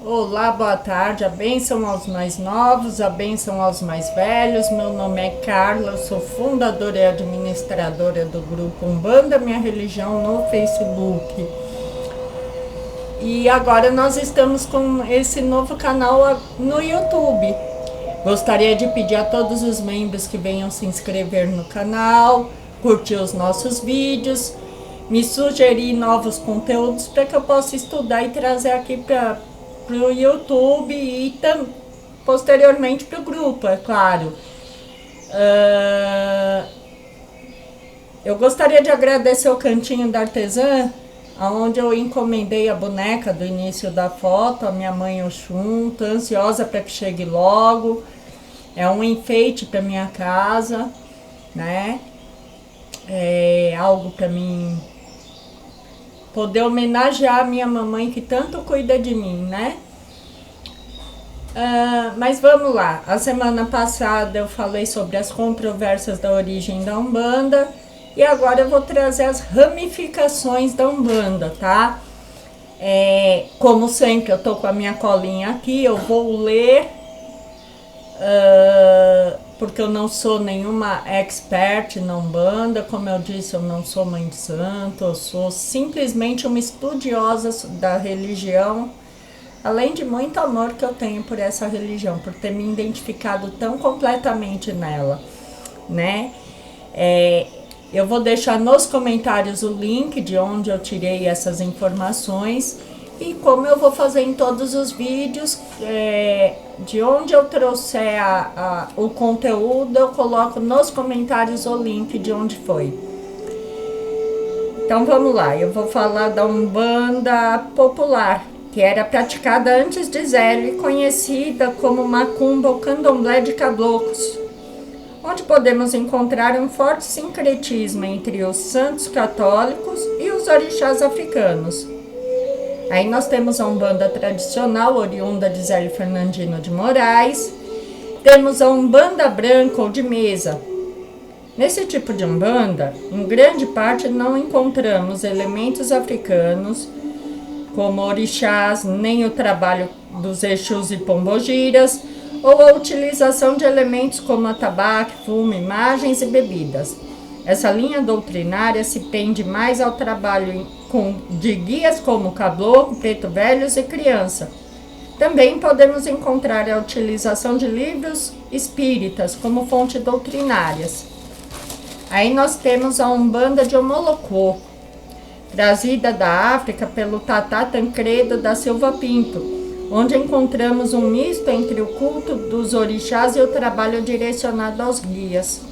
Olá, boa tarde, a bênção aos mais novos, a bênção aos mais velhos. Meu nome é Carla, eu sou fundadora e administradora do grupo Umbanda Minha Religião no Facebook. E agora nós estamos com esse novo canal no YouTube. Gostaria de pedir a todos os membros que venham se inscrever no canal, curtir os nossos vídeos, me sugerir novos conteúdos para que eu possa estudar e trazer aqui para o YouTube e posteriormente para o grupo, é claro. Eu gostaria de agradecer o Cantinho da Artesã, onde eu encomendei a boneca do início da foto, a minha mãe Oxum. Tô ansiosa para que chegue logo. É um enfeite para minha casa, né? É algo para mim poder homenagear a minha mamãe que tanto cuida de mim, né? Mas vamos lá. A semana passada eu falei sobre as controvérsias da origem da Umbanda e agora eu vou trazer as ramificações da Umbanda, tá? Como sempre, eu tô com a minha colinha aqui, eu vou ler, porque eu não sou nenhuma expert na Umbanda, como eu disse, eu não sou mãe de santo, eu sou simplesmente uma estudiosa da religião, além de muito amor que eu tenho por essa religião, por ter me identificado tão completamente nela, né? Eu vou deixar nos comentários o link de onde eu tirei essas informações e como eu vou fazer em todos os vídeos, de onde eu trouxer o conteúdo, eu coloco nos comentários o link de onde foi. Então vamos lá, eu vou falar da Umbanda popular, que era praticada antes de Zélia, conhecida como Macumba ou Candomblé de Caboclos, onde podemos encontrar um forte sincretismo entre os santos católicos e os orixás africanos. Aí nós temos a Umbanda tradicional, oriunda de Zélio Fernandino de Moraes. Temos a Umbanda branca ou de mesa. Nesse tipo de Umbanda, em grande parte não encontramos elementos africanos, como orixás, nem o trabalho dos Exus e Pombogiras, ou a utilização de elementos como atabaque, fumo, imagens e bebidas. Essa linha doutrinária se pende mais ao trabalho de guias como caboclo, preto velhos e criança. Também podemos encontrar a utilização de livros espíritas como fonte doutrinárias. Aí nós temos a Umbanda de Omolocô, trazida da África pelo Tata Tancredo da Silva Pinto, onde encontramos um misto entre o culto dos orixás e o trabalho direcionado aos guias.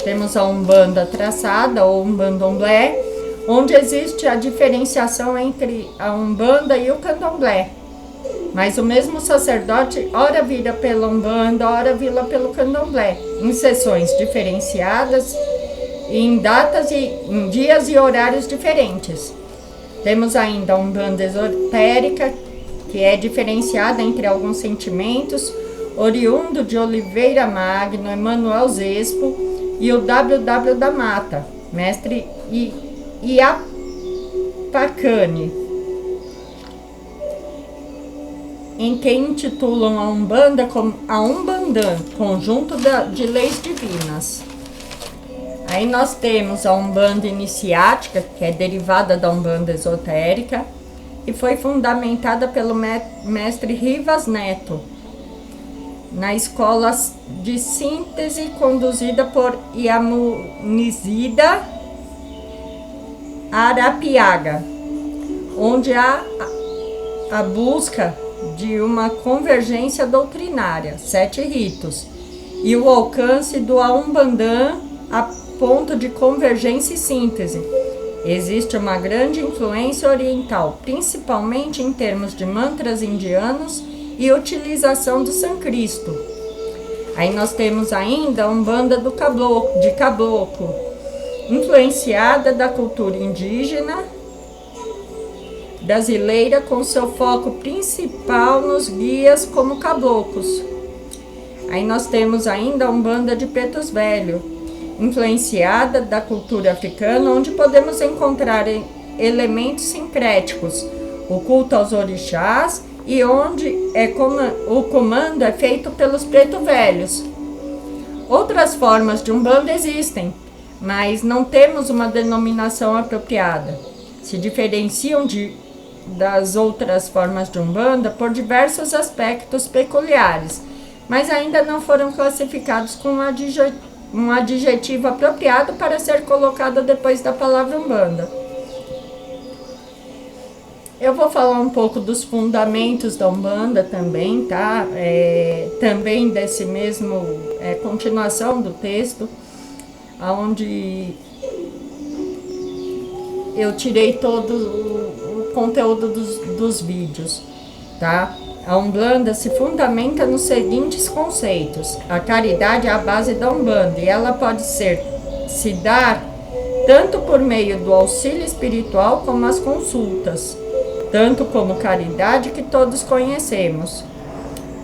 Temos a Umbanda traçada ou Umbandomblé, onde existe a diferenciação entre a Umbanda e o Candomblé. Mas o mesmo sacerdote ora vira pela Umbanda, ora vira pelo Candomblé, em sessões diferenciadas, em datas e em dias e horários diferentes. Temos ainda a Umbanda esotérica, que é diferenciada entre alguns sentimentos, oriundo de Oliveira Magno, Emanuel Zespo e o WW da Mata, mestre Iapacane, em que intitulam a Umbanda como a Umbandã, conjunto de leis divinas. Aí nós temos a Umbanda iniciática, que é derivada da Umbanda esotérica, e foi fundamentada pelo mestre Rivas Neto, na escola de síntese conduzida por Iamunizida Arapiaga, onde há a busca de uma convergência doutrinária, 7 ritos, e o alcance do Umbandã a ponto de convergência e síntese. Existe uma grande influência oriental, principalmente em termos de mantras indianos e utilização do sânscrito. Aí nós temos ainda a Umbanda de Caboclo, influenciada da cultura indígena brasileira, com seu foco principal nos guias como caboclos. Aí nós temos ainda a Umbanda de Pretos Velho, influenciada da cultura africana, onde podemos encontrar elementos sincréticos, o culto aos orixás e onde o comando é feito pelos preto velhos. Outras formas de Umbanda existem, mas não temos uma denominação apropriada. Se diferenciam das outras formas de Umbanda por diversos aspectos peculiares, mas ainda não foram classificados com um adjetivo apropriado para ser colocado depois da palavra Umbanda. Eu vou falar um pouco dos fundamentos da Umbanda também, tá? Também desse mesmo, continuação do texto, onde eu tirei todo o conteúdo dos vídeos, tá? A Umbanda se fundamenta nos seguintes conceitos. A caridade é a base da Umbanda e ela pode se dar tanto por meio do auxílio espiritual como as consultas, tanto como caridade que todos conhecemos.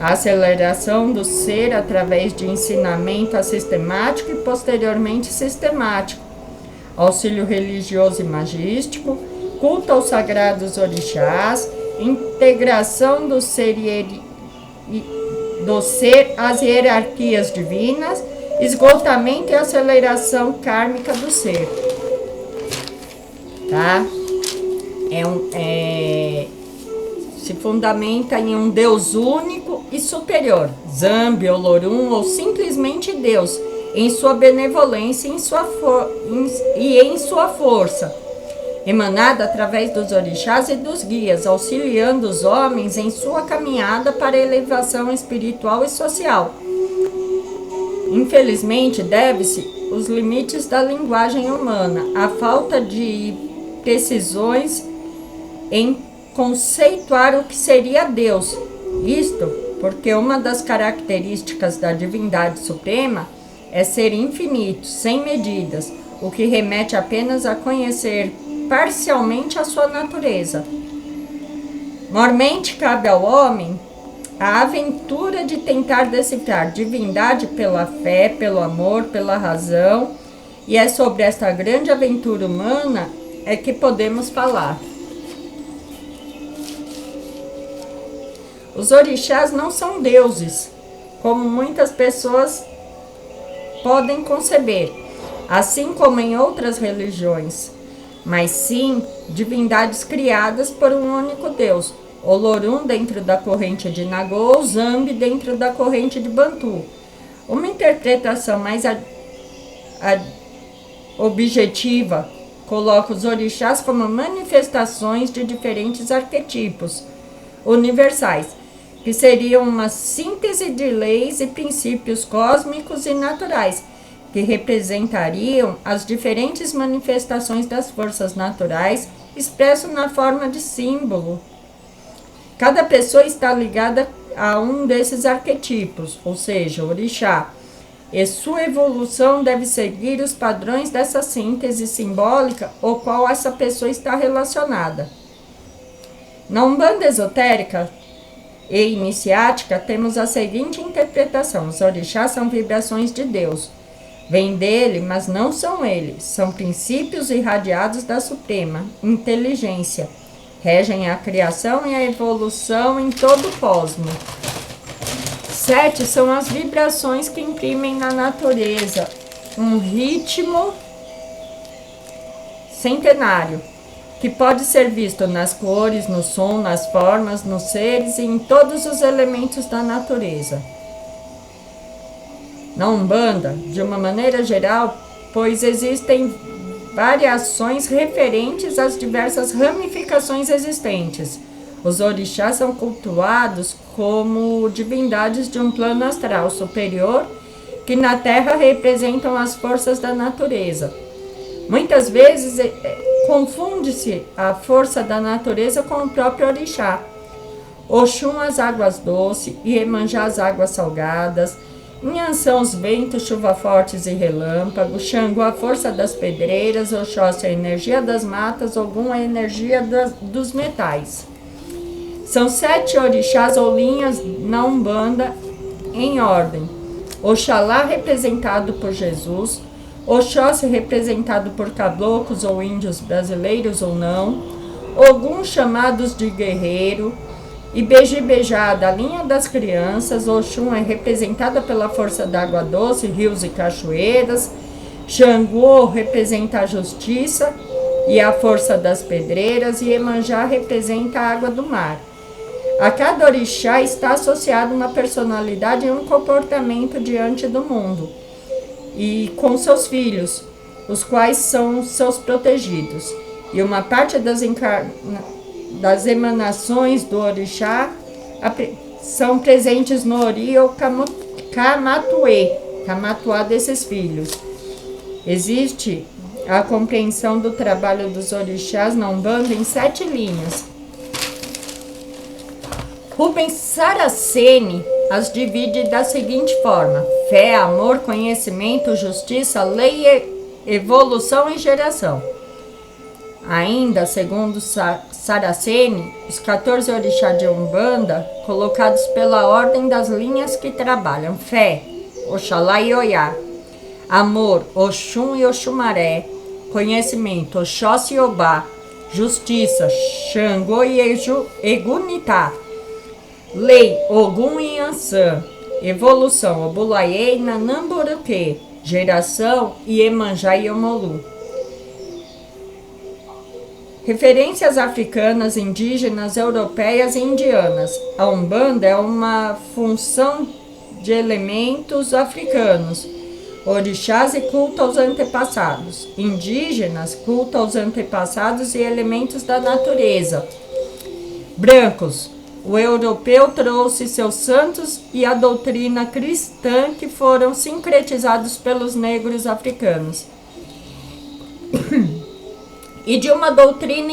A aceleração do ser através de ensinamento sistemático e posteriormente sistemático, auxílio religioso e magístico, culto aos sagrados orixás, integração do ser às hierarquias divinas, esgotamento e aceleração kármica do ser. Tá? Se fundamenta em um Deus único e superior, Zambi, Olorum ou simplesmente Deus, em sua benevolência e em sua força, emanada através dos orixás e dos guias, auxiliando os homens em sua caminhada para a elevação espiritual e social. Infelizmente, deve-se os limites da linguagem humana, a falta de precisões em conceituar o que seria Deus. Isto porque uma das características da divindade suprema é ser infinito, sem medidas, o que remete apenas a conhecer parcialmente a sua natureza. Mormente cabe ao homem a aventura de tentar decifrar divindade pela fé, pelo amor, pela razão, e é sobre esta grande aventura humana que podemos falar. Os orixás não são deuses, como muitas pessoas podem conceber, assim como em outras religiões, mas sim divindades criadas por um único Deus, Olorum dentro da corrente de Nagô, Zambi dentro da corrente de Bantu. Uma interpretação mais objetiva coloca os orixás como manifestações de diferentes arquetipos universais, que seriam uma síntese de leis e princípios cósmicos e naturais, que representariam as diferentes manifestações das forças naturais, expresso na forma de símbolo. Cada pessoa está ligada a um desses arquetipos, ou seja, orixá, e sua evolução deve seguir os padrões dessa síntese simbólica ao qual essa pessoa está relacionada. Na Umbanda esotérica e iniciática, temos a seguinte interpretação: os orixás são vibrações de Deus. Vêm dele, mas não são ele. São princípios irradiados da suprema inteligência. Regem a criação e a evolução em todo o cosmos. 7 são as vibrações que imprimem na natureza um ritmo centenário, que pode ser visto nas cores, no som, nas formas, nos seres e em todos os elementos da natureza. Na Umbanda, de uma maneira geral, pois existem variações referentes às diversas ramificações existentes. Os orixás são cultuados como divindades de um plano astral superior, que na Terra representam as forças da natureza. Muitas vezes confunde-se a força da natureza com o próprio orixá. Oxum as águas doces, Iemanjá as águas salgadas, Inhansã os ventos, chuva fortes e relâmpagos, Xangô a força das pedreiras, Oxóssi a energia das matas, Ogum a energia dos metais. São 7 orixás ou linhas na Umbanda em ordem: Oxalá, representado por Jesus; Oxóssi, representado por caboclos ou índios brasileiros ou não; Ogum, chamados de guerreiro; E beijada, a linha das crianças, Oxum é representada pela força da água doce, rios e cachoeiras. Xangô representa a justiça e a força das pedreiras, e Iemanjá representa a água do mar. A cada orixá está associado uma personalidade e um comportamento diante do mundo e com seus filhos, os quais são seus protegidos. E uma parte das emanações do orixá são presentes no Ori ou Kamatuá desses filhos. Existe a compreensão do trabalho dos orixás na Umbanda em 7 linhas. Rubens Saraceni as divide da seguinte forma: fé, amor, conhecimento, justiça, lei, evolução e geração. Ainda, segundo Saraceni, os 14 orixás de Umbanda, colocados pela ordem das linhas que trabalham: fé, Oxalá e Oiá; amor, Oxum e Oxumaré; conhecimento, Oxóssi e Obá; justiça, Xangô e Egunitá; lei, Ogum e Ansã; evolução, Obulaê e Nanamburuquê; geração, Iemanjá e Omolu. Referências africanas, indígenas, europeias e indianas. A Umbanda é uma função de elementos africanos. Orixás e culto aos antepassados. Indígenas, culto aos antepassados e elementos da natureza. Brancos. O europeu trouxe seus santos e a doutrina cristã que foram sincretizados pelos negros africanos. E de uma doutrina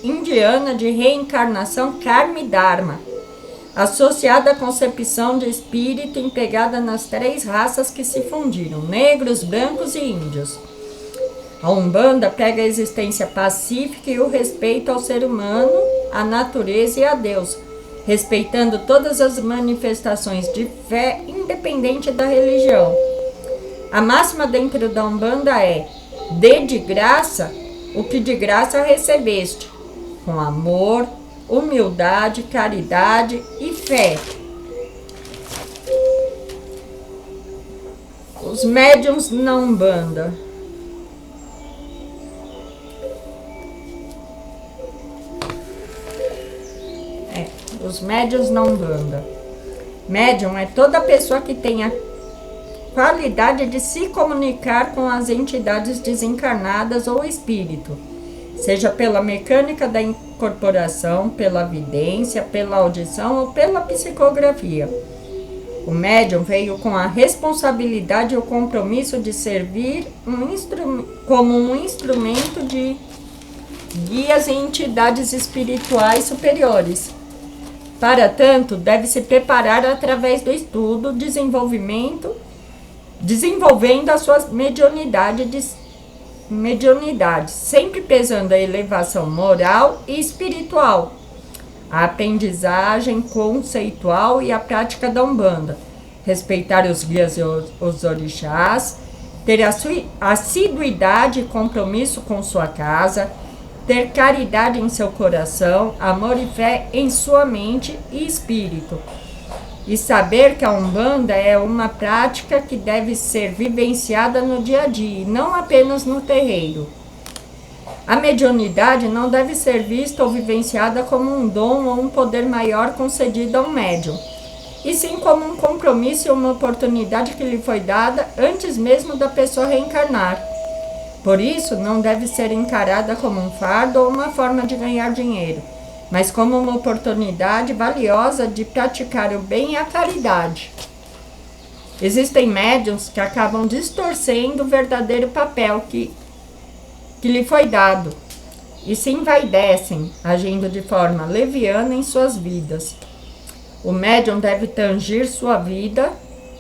indiana de reencarnação Karma e Dharma, associada à concepção de espírito empregada nas 3 raças que se fundiram: negros, brancos e índios. A Umbanda prega a existência pacífica e o respeito ao ser humano, à natureza e a Deus, respeitando todas as manifestações de fé, independente da religião. A máxima dentro da Umbanda é: dê de graça o que de graça recebeste, com amor, humildade, caridade e fé. Os médiuns na Umbanda. Os médiuns na Umbanda. Médium é toda pessoa que tem a qualidade de se comunicar com as entidades desencarnadas ou espírito, seja pela mecânica da incorporação, pela vidência, pela audição ou pela psicografia. O médium veio com a responsabilidade e o compromisso de servir como um instrumento de guias e entidades espirituais superiores. Para tanto, deve se preparar através do estudo, desenvolvendo a sua mediunidade, sempre pesando a elevação moral e espiritual, a aprendizagem conceitual e a prática da Umbanda, respeitar os guias e os orixás, ter assiduidade e compromisso com sua casa, ter caridade em seu coração, amor e fé em sua mente e espírito, e saber que a Umbanda é uma prática que deve ser vivenciada no dia a dia, e não apenas no terreiro. A mediunidade não deve ser vista ou vivenciada como um dom ou um poder maior concedido a um médium, e sim como um compromisso e uma oportunidade que lhe foi dada antes mesmo da pessoa reencarnar. Por isso, não deve ser encarada como um fardo ou uma forma de ganhar dinheiro, mas como uma oportunidade valiosa de praticar o bem e a caridade. Existem médiuns que acabam distorcendo o verdadeiro papel que lhe foi dado e se envaidecem, agindo de forma leviana em suas vidas. O médium deve tangir sua vida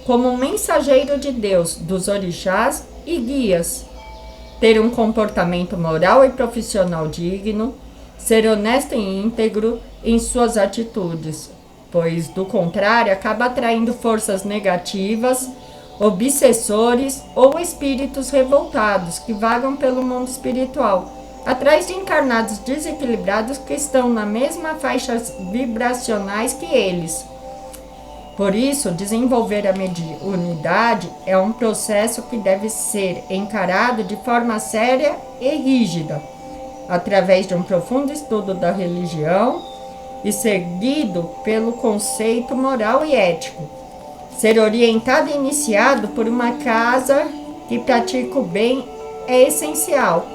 como um mensageiro de Deus, dos orixás e guias, ter um comportamento moral e profissional digno, ser honesto e íntegro em suas atitudes, pois, do contrário, acaba atraindo forças negativas, obsessores ou espíritos revoltados que vagam pelo mundo espiritual, atrás de encarnados desequilibrados que estão na mesma faixa vibracionais que eles. Por isso, desenvolver a mediunidade é um processo que deve ser encarado de forma séria e rígida, através de um profundo estudo da religião e seguido pelo conceito moral e ético. Ser orientado e iniciado por uma casa que pratica o bem é essencial.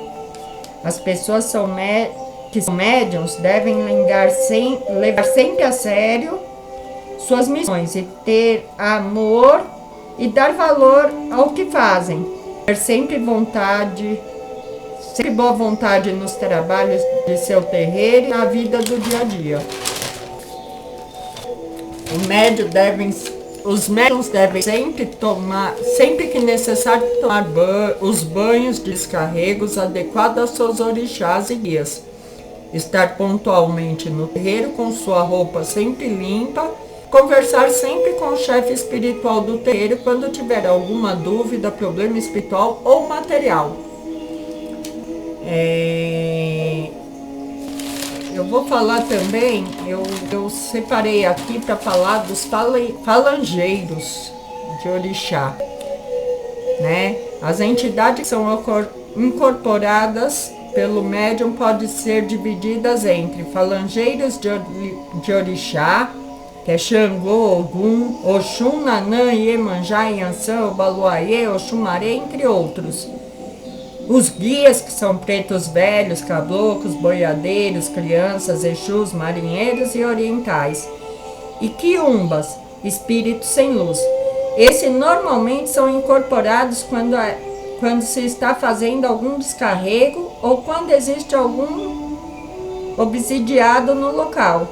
As pessoas que são médiums devem levar sempre a sério suas missões e ter amor e dar valor ao que fazem. Ter sempre boa vontade nos trabalhos de seu terreiro e na vida do dia a dia. Os médiuns devem sempre que necessário, tomar os banhos de descarregos adequados aos seus orixás e guias. Estar pontualmente no terreiro com sua roupa sempre limpa. Conversar sempre com o chefe espiritual do terreiro quando tiver alguma dúvida, problema espiritual ou material. Eu vou falar também, eu separei aqui para falar dos falangeiros de orixá, né? As entidades que são incorporadas pelo médium podem ser divididas entre falangeiros de orixá, que é Xangô, Ogum, Oxum, Nanã, Iemanjá, Iansã, Obaluayê, Oxumaré, entre outros. Os guias, que são pretos velhos, caboclos, boiadeiros, crianças, exus, marinheiros e orientais. E quiumbas, espíritos sem luz. Esses normalmente são incorporados quando se está fazendo algum descarrego ou quando existe algum obsidiado no local.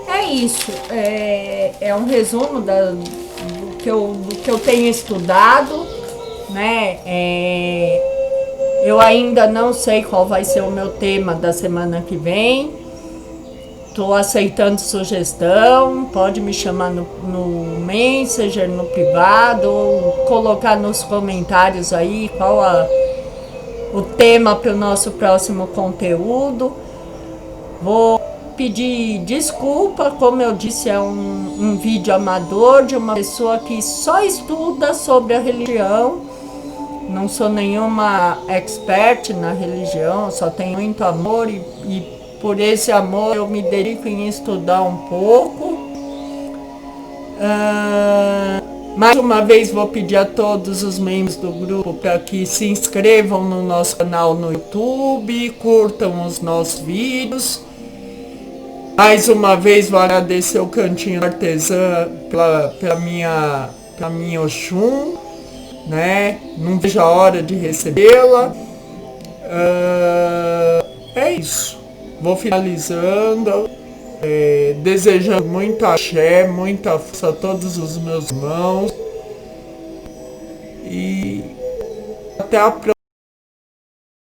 É isso, é um resumo do que eu tenho estudado, né? Eu ainda não sei qual vai ser o meu tema da semana que vem. Estou aceitando sugestão, pode me chamar no Messenger, no privado, ou colocar nos comentários aí qual o tema para o nosso próximo conteúdo. Vou pedir desculpa, como eu disse, é um vídeo amador de uma pessoa que só estuda sobre a religião. Não sou nenhuma expert na religião, só tenho muito amor e por esse amor eu me dedico em estudar um pouco. Mais uma vez vou pedir a todos os membros do grupo para que se inscrevam no nosso canal no YouTube, curtam os nossos vídeos. Mais uma vez vou agradecer o Cantinho Artesã pela minha Oxum, né? Não vejo a hora de recebê-la. É isso. Vou finalizando, desejando muito axé, muita força a todos os meus irmãos. E até a próxima.